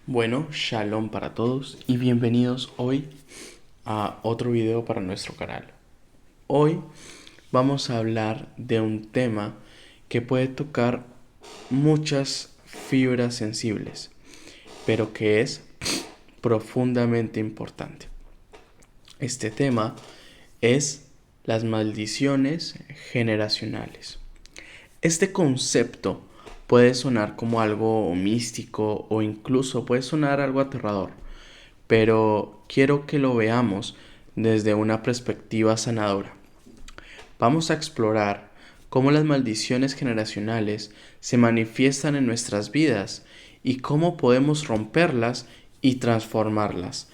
Bueno, shalom para todos y bienvenidos hoy a otro video para nuestro canal. Hoy vamos a hablar de un tema que puede tocar muchas fibras sensibles, pero que es profundamente importante. Este tema es las maldiciones generacionales. Este concepto puede sonar como algo místico o incluso puede sonar algo aterrador, pero quiero que lo veamos desde una perspectiva sanadora. Vamos a explorar cómo las maldiciones generacionales se manifiestan en nuestras vidas y cómo podemos romperlas y transformarlas,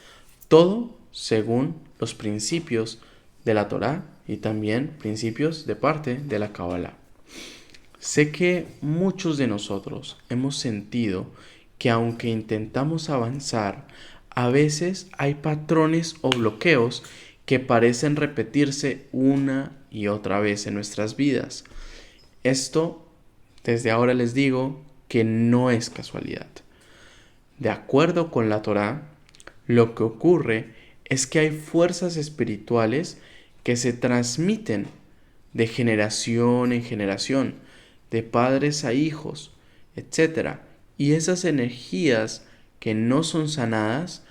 todo según los principios de la Torá y también principios de parte de la Kabbalah. Sé que muchos de nosotros hemos sentido que aunque intentamos avanzar, a veces hay patrones o bloqueos que parecen repetirse una y otra vez en nuestras vidas. Esto, desde ahora les digo, que no es casualidad. De acuerdo con la Torá, lo que ocurre es que hay fuerzas espirituales que se transmiten de generación en generación, de padres a hijos, etc. Y esas energías que no son sanadas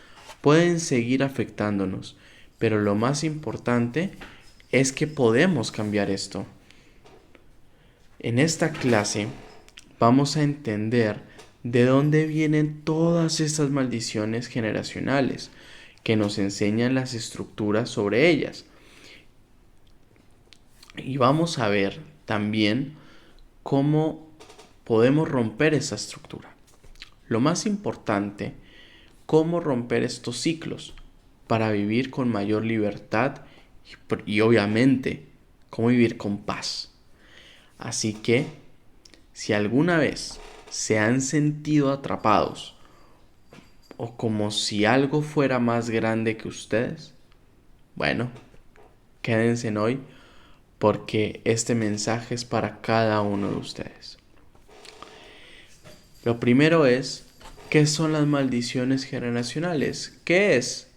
pueden seguir afectándonos, pero lo más importante es que podemos cambiar esto. En esta clase vamos a entender de dónde vienen todas estas maldiciones generacionales que nos enseñan las estructuras sobre ellas. Y vamos a ver también cómo podemos romper esa estructura. Lo más importante, cómo romper estos ciclos para vivir con mayor libertad y obviamente cómo vivir con paz. Así que, si alguna vez se han sentido atrapados o como si algo fuera más grande que ustedes, bueno, quédense en hoy porque este mensaje es para cada uno de ustedes. Lo primero es, ¿qué son las maldiciones generacionales? ¿Qué es?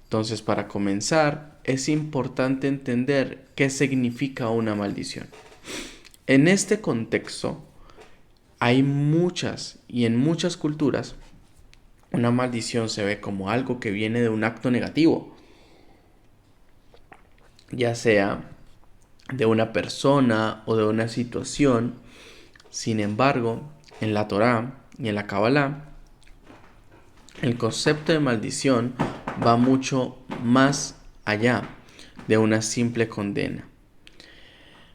Entonces, para comenzar, es importante entender qué significa una maldición. En este contexto, hay muchas y en muchas culturas, una maldición se ve como algo que viene de un acto negativo, ya sea de una persona o de una situación. Sin embargo, en la Torá y en la Kabbalah, el concepto de maldición va mucho más allá de una simple condena.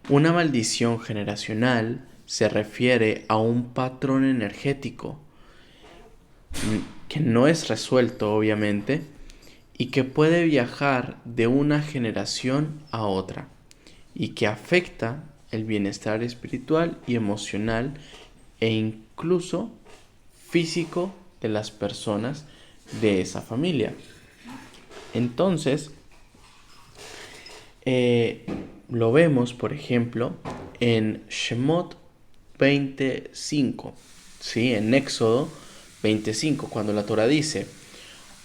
Una maldición generacional se refiere a un patrón energético que no es resuelto, obviamente, y que puede viajar de una generación a otra y que afecta el bienestar espiritual y emocional e incluso físico de las personas de esa familia. Entonces, lo vemos, por ejemplo, en Shemot 25, ¿sí? En Éxodo 25, cuando la Torá dice: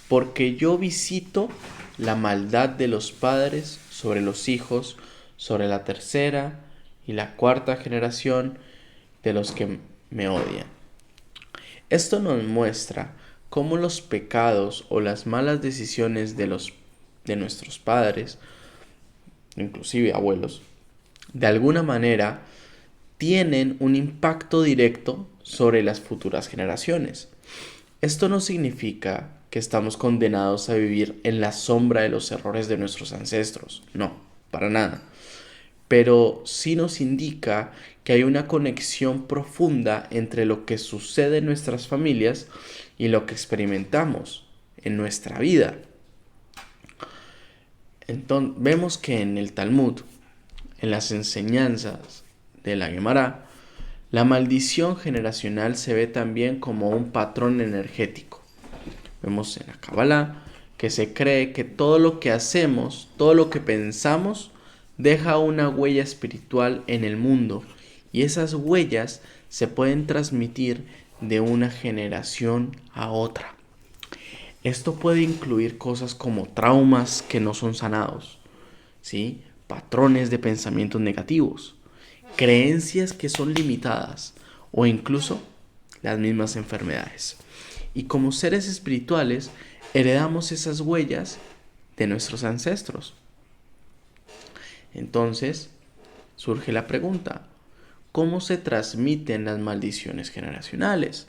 porque yo visito la maldad de los padres sobre los hijos, sobre la tercera y la cuarta generación de los que me odian. Esto nos muestra cómo los pecados o las malas decisiones de nuestros padres, inclusive abuelos, de alguna manera tienen un impacto directo sobre las futuras generaciones. Esto no significa que estamos condenados a vivir en la sombra de los errores de nuestros ancestros, no, para nada. Pero sí nos indica que hay una conexión profunda entre lo que sucede en nuestras familias y lo que experimentamos en nuestra vida. Entonces, vemos que en el Talmud, en las enseñanzas de la Gemara, La maldición generacional se ve también como un patrón energético. Vemos en la Kabbalah que se cree que todo lo que hacemos, todo lo que pensamos, deja una huella espiritual en el mundo, y esas huellas se pueden transmitir de una generación a otra. Esto puede incluir cosas como traumas que no son sanados, ¿sí? Patrones de pensamientos negativos, creencias que son limitadas o incluso las mismas enfermedades. Y como seres espirituales heredamos esas huellas de nuestros ancestros. Entonces surge la pregunta: ¿cómo se transmiten las maldiciones generacionales?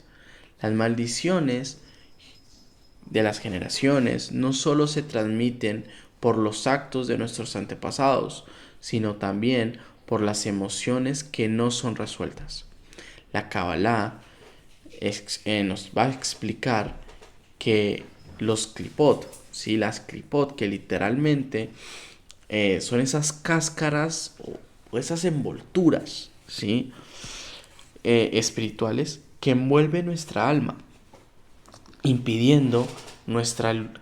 Las maldiciones de las generaciones no solo se transmiten por los actos de nuestros antepasados, sino también por las emociones que no son resueltas. La Kabbalah nos va a explicar que los klipot, ¿sí? Las klipot, que literalmente son esas cáscaras o esas envolturas, ¿sí? Espirituales que envuelven nuestra alma, impidiendo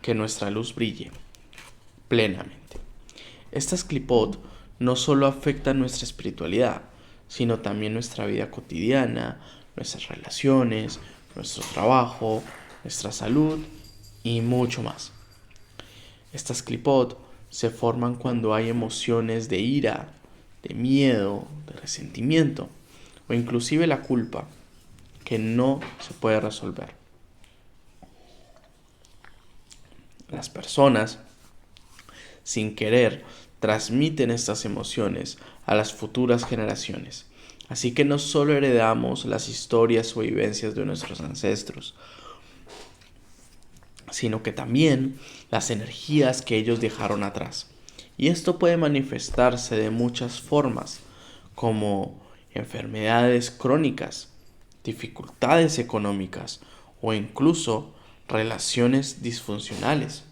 que nuestra luz brille plenamente. Estas klipot no solo afectan nuestra espiritualidad, sino también nuestra vida cotidiana, nuestras relaciones, nuestro trabajo, nuestra salud y mucho más. Estas klipot se forman cuando hay emociones de ira, de miedo, de resentimiento o inclusive la culpa que no se puede resolver. Las personas, sin querer, transmiten estas emociones a las futuras generaciones. Así que no solo heredamos las historias o vivencias de nuestros ancestros, sino que también las energías que ellos dejaron atrás. Y esto puede manifestarse de muchas formas, como enfermedades crónicas, dificultades económicas o incluso relaciones disfuncionales.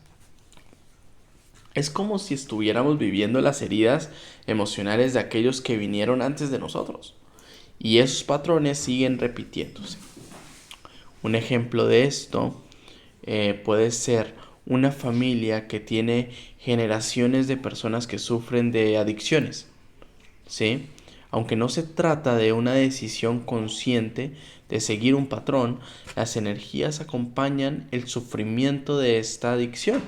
Es como si estuviéramos viviendo las heridas emocionales de aquellos que vinieron antes de nosotros, y esos patrones siguen repitiéndose. Un ejemplo de esto puede ser una familia que tiene generaciones de personas que sufren de adicciones, ¿sí? Aunque no se trata de una decisión consciente de seguir un patrón, las energías acompañan el sufrimiento de esta adicción.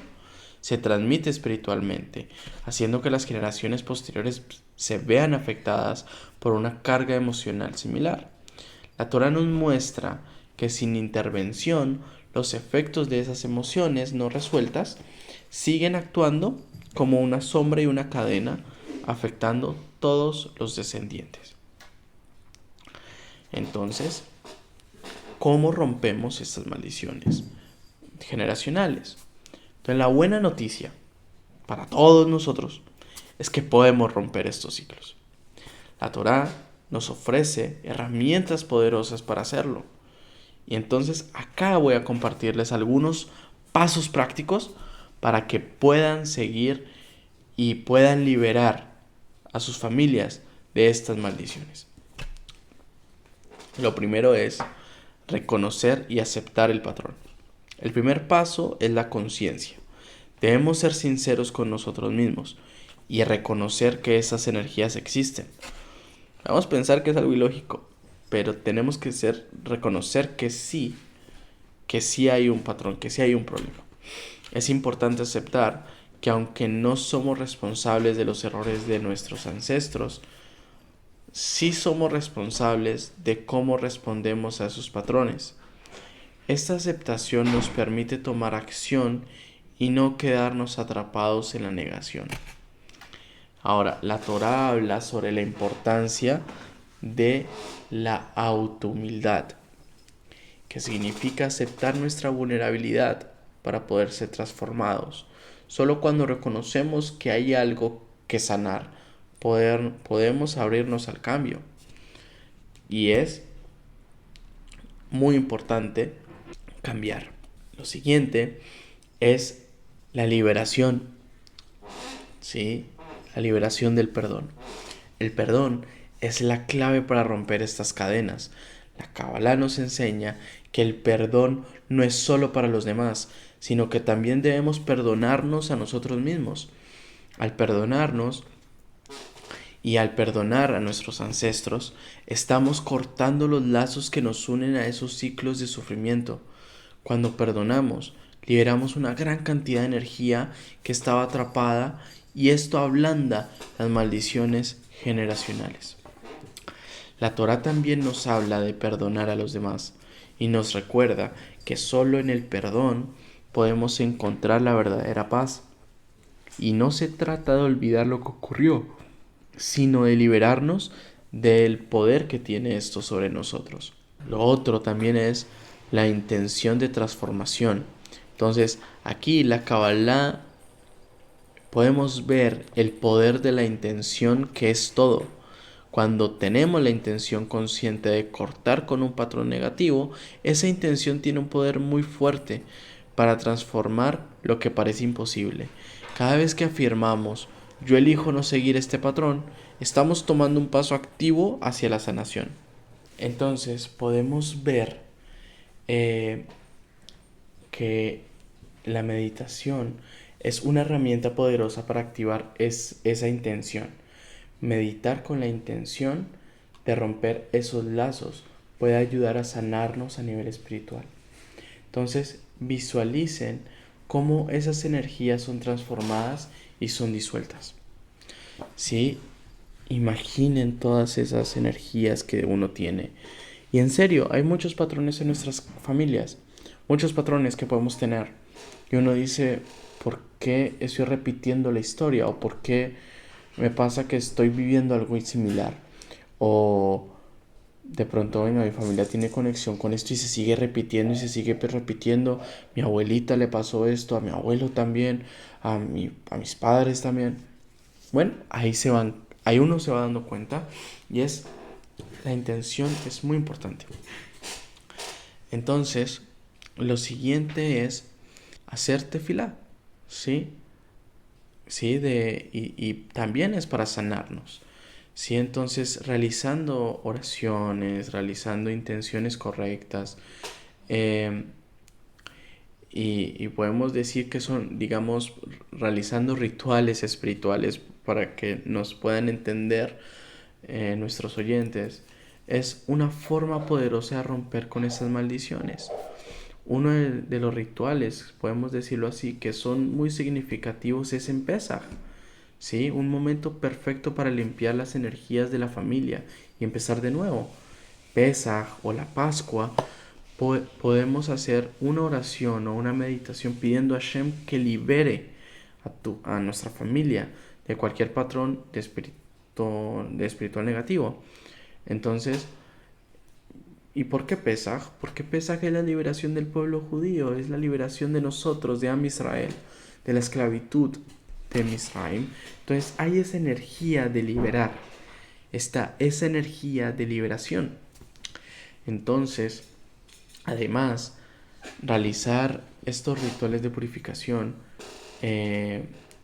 Se transmite espiritualmente, haciendo que las generaciones posteriores se vean afectadas por una carga emocional similar. La Torá nos muestra que sin intervención, los efectos de esas emociones no resueltas siguen actuando como una sombra y una cadena, afectando todos los descendientes. Entonces, ¿cómo rompemos estas maldiciones generacionales? Entonces, la buena noticia para todos nosotros es que podemos romper estos ciclos. La Torá nos ofrece herramientas poderosas para hacerlo. Y entonces acá voy a compartirles algunos pasos prácticos para que puedan seguir y puedan liberar a sus familias de estas maldiciones. Lo primero es reconocer y aceptar el patrón. El primer paso es la conciencia. Debemos ser sinceros con nosotros mismos y reconocer que esas energías existen. Vamos a pensar que es algo ilógico, pero tenemos que reconocer que sí hay un patrón, que sí hay un problema. Es importante aceptar que aunque no somos responsables de los errores de nuestros ancestros, sí somos responsables de cómo respondemos a esos patrones. Esta aceptación nos permite tomar acción y no quedarnos atrapados en la negación. Ahora, la Torá habla sobre la importancia de la autohumildad, que significa aceptar nuestra vulnerabilidad para poder ser transformados. Solo cuando reconocemos que hay algo que sanar, podemos abrirnos al cambio. Y es muy importante cambiar. Lo siguiente es la liberación, ¿sí? La liberación del perdón. El perdón es la clave para romper estas cadenas. La Kabbalah nos enseña que el perdón no es solo para los demás, sino que también debemos perdonarnos a nosotros mismos. Al perdonarnos y al perdonar a nuestros ancestros, estamos cortando los lazos que nos unen a esos ciclos de sufrimiento. Cuando perdonamos, liberamos una gran cantidad de energía que estaba atrapada y esto ablanda las maldiciones generacionales. La Torá también nos habla de perdonar a los demás y nos recuerda que solo en el perdón podemos encontrar la verdadera paz. Y no se trata de olvidar lo que ocurrió, sino de liberarnos del poder que tiene esto sobre nosotros. Lo otro también es la intención de transformación. Entonces, aquí la Kabbalah podemos ver el poder de la intención, que es todo. Cuando tenemos la intención consciente de cortar con un patrón negativo, esa intención tiene un poder muy fuerte para transformar lo que parece imposible. Cada vez que afirmamos, yo elijo no seguir este patrón, estamos tomando un paso activo hacia la sanación. Entonces podemos ver que la meditación es una herramienta poderosa para activar esa intención. Meditar con la intención de romper esos lazos puede ayudar a sanarnos a nivel espiritual. Entonces visualicen cómo esas energías son transformadas y son disueltas. ¿Sí? Imaginen todas esas energías que uno tiene. Y en serio, hay muchos patrones en nuestras familias, muchos patrones que podemos tener. Y uno dice, ¿por qué estoy repitiendo la historia? ¿O por qué me pasa que estoy viviendo algo similar? O de pronto, bueno, mi familia tiene conexión con esto y se sigue repitiendo y se sigue repitiendo. Mi abuelita le pasó esto, a mi abuelo también, a mis padres también. Bueno, ahí uno se va dando cuenta y la intención es muy importante. Entonces, lo siguiente es hacer tefilá, ¿sí? ¿Sí? Y también es para sanarnos, ¿sí? Entonces, realizando oraciones, realizando intenciones correctas, y podemos decir que son, digamos, realizando rituales espirituales para que nos puedan entender nuestros oyentes, es una forma poderosa de romper con esas maldiciones. Uno de los rituales, podemos decirlo así, que son muy significativos es en Pesaj, ¿sí? Un momento perfecto para limpiar las energías de la familia y empezar de nuevo. Pesaj o la Pascua, podemos hacer una oración o una meditación pidiendo a Hashem que libere a nuestra familia de cualquier patrón de espiritual negativo. Entonces, ¿y por qué Pesaj? Porque Pesaj es la liberación del pueblo judío, es la liberación de nosotros, de Am Israel, de la esclavitud de Misraim. Entonces hay esa energía de liberar, esa energía de liberación. Entonces, además, realizar estos rituales de purificación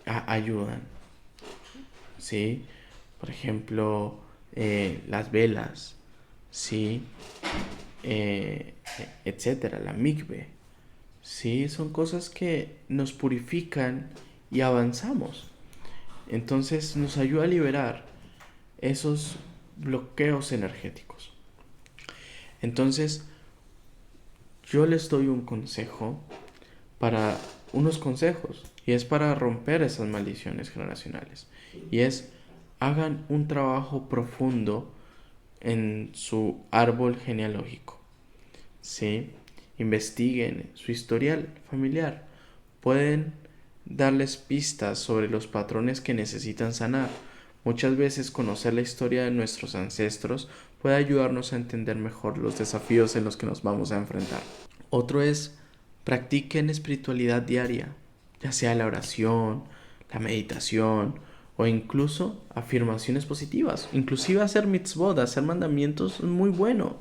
ayudan, ¿sí? Por ejemplo, las velas, ¿sí? Etcétera, la mikve, ¿sí? Son cosas que nos purifican y avanzamos. Entonces nos ayuda a liberar esos bloqueos energéticos. Entonces, yo les doy unos consejos, y es para romper esas maldiciones generacionales. Y es, hagan un trabajo profundo en su árbol genealógico, ¿sí? Investiguen su historial familiar. Pueden darles pistas sobre los patrones que necesitan sanar. Muchas veces conocer la historia de nuestros ancestros puede ayudarnos a entender mejor los desafíos en los que nos vamos a enfrentar. Otro es, practiquen espiritualidad diaria, ya sea la oración, la meditación o incluso afirmaciones positivas. Inclusive hacer mitzvot, hacer mandamientos es muy bueno,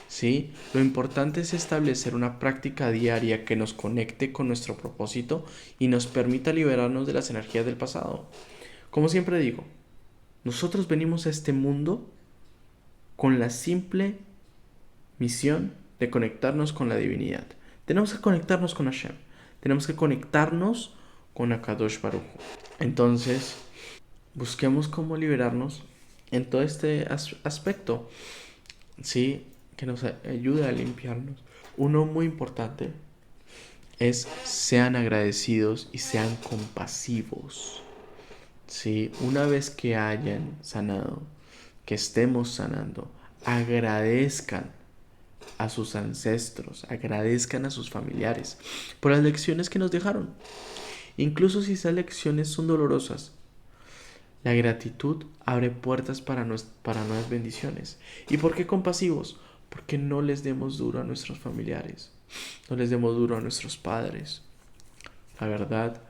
¿sí? Lo importante es establecer una práctica diaria que nos conecte con nuestro propósito y nos permita liberarnos de las energías del pasado. Como siempre digo, Nosotros venimos a este mundo con la simple misión de conectarnos con la divinidad. Tenemos que conectarnos con Hashem. Tenemos que conectarnos con Akadosh Baruj Hu. Entonces, busquemos cómo liberarnos en todo este aspecto, ¿sí? Que nos ayude a limpiarnos. Uno muy importante es sean agradecidos y sean compasivos. ¿Sí? Una vez que hayan sanado, que estemos sanando, agradezcan a sus ancestros, agradezcan a sus familiares por las lecciones que nos dejaron. Incluso si esas lecciones son dolorosas, la gratitud abre puertas para nuevas bendiciones. ¿Y por qué compasivos? Porque no les demos duro a nuestros familiares, no les demos duro a nuestros padres. La verdad,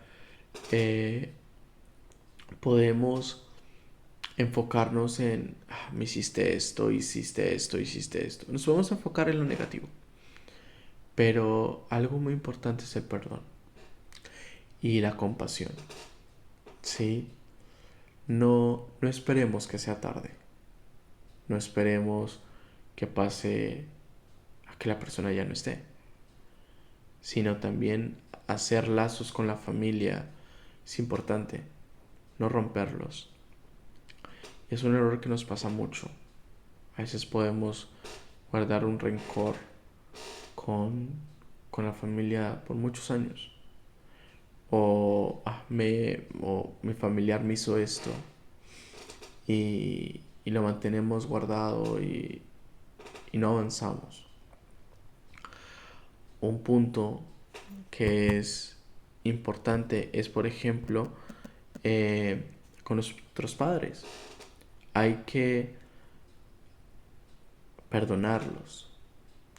podemos enfocarnos en me hiciste esto, hiciste esto, hiciste esto. Nos podemos enfocar en lo negativo. Pero algo muy importante es el perdón y la compasión. ¿Sí? No esperemos que sea tarde. No esperemos que pase a que la persona ya no esté. Sino también hacer lazos con la familia es importante. No romperlos. Es un error que nos pasa mucho. A veces podemos guardar un rencor con la familia por muchos años. O mi familiar me hizo esto y lo mantenemos guardado y no avanzamos. Un punto que es importante es, por ejemplo, con nuestros padres. Hay que perdonarlos,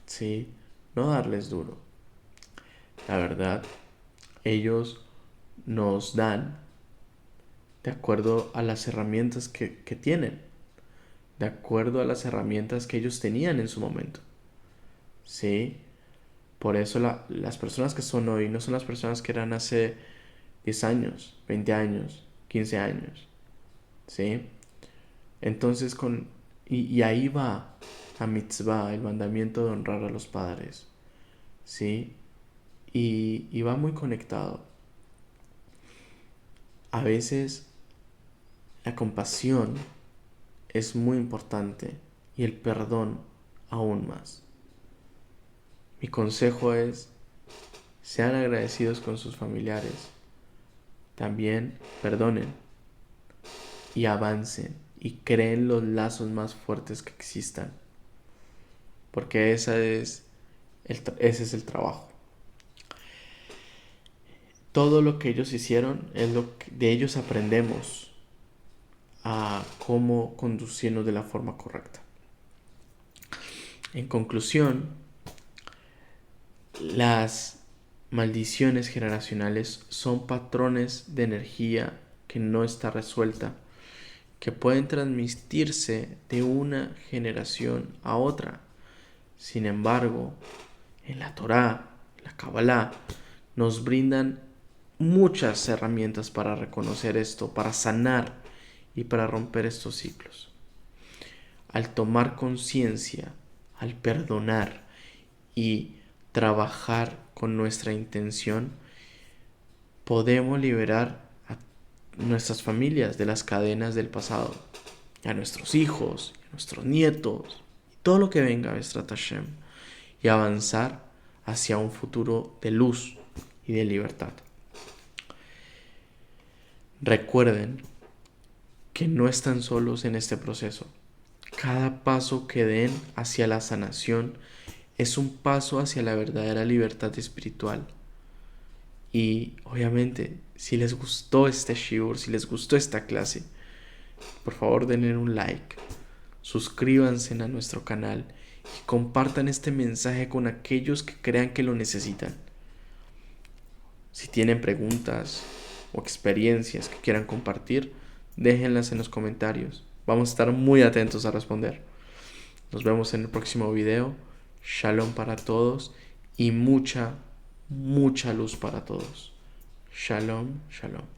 ¿sí? No darles duro. La verdad, ellos nos dan de acuerdo a las herramientas que tienen, de acuerdo a las herramientas que ellos tenían en su momento, ¿sí? Por eso las personas que son hoy no son las personas que eran hace 10 años, 20 años, 15 años, ¿sí? Entonces y ahí va la mitzvah, el mandamiento de honrar a los padres, ¿sí? Y va muy conectado. A veces la compasión es muy importante y el perdón aún más. Mi consejo es, sean agradecidos con sus familiares, también perdonen y avancen y creen los lazos más fuertes que existan, porque ese es el trabajo. Todo lo que ellos hicieron es lo que de ellos aprendemos a cómo conducirnos de la forma correcta. En conclusión, las maldiciones generacionales son patrones de energía que no está resuelta, que pueden transmitirse de una generación a otra. Sin embargo, en la Torá, la Kabbalah, nos brindan muchas herramientas para reconocer esto, para sanar y para romper estos ciclos. Al tomar conciencia, al perdonar y trabajar con nuestra intención, podemos liberar a nuestras familias de las cadenas del pasado, a nuestros hijos, a nuestros nietos, y todo lo que venga, Besrat Hashem, y avanzar hacia un futuro de luz y de libertad. Recuerden que no están solos en este proceso. Cada paso que den hacia la sanación es un paso hacia la verdadera libertad espiritual. Y obviamente, si les gustó este shiur, si les gustó esta clase, por favor denle un like, suscríbanse a nuestro canal y compartan este mensaje con aquellos que crean que lo necesitan. Si tienen preguntas o experiencias que quieran compartir, déjenlas en los comentarios. Vamos a estar muy atentos a responder. Nos vemos en el próximo video. Shalom para todos y mucha luz para todos. Shalom, shalom.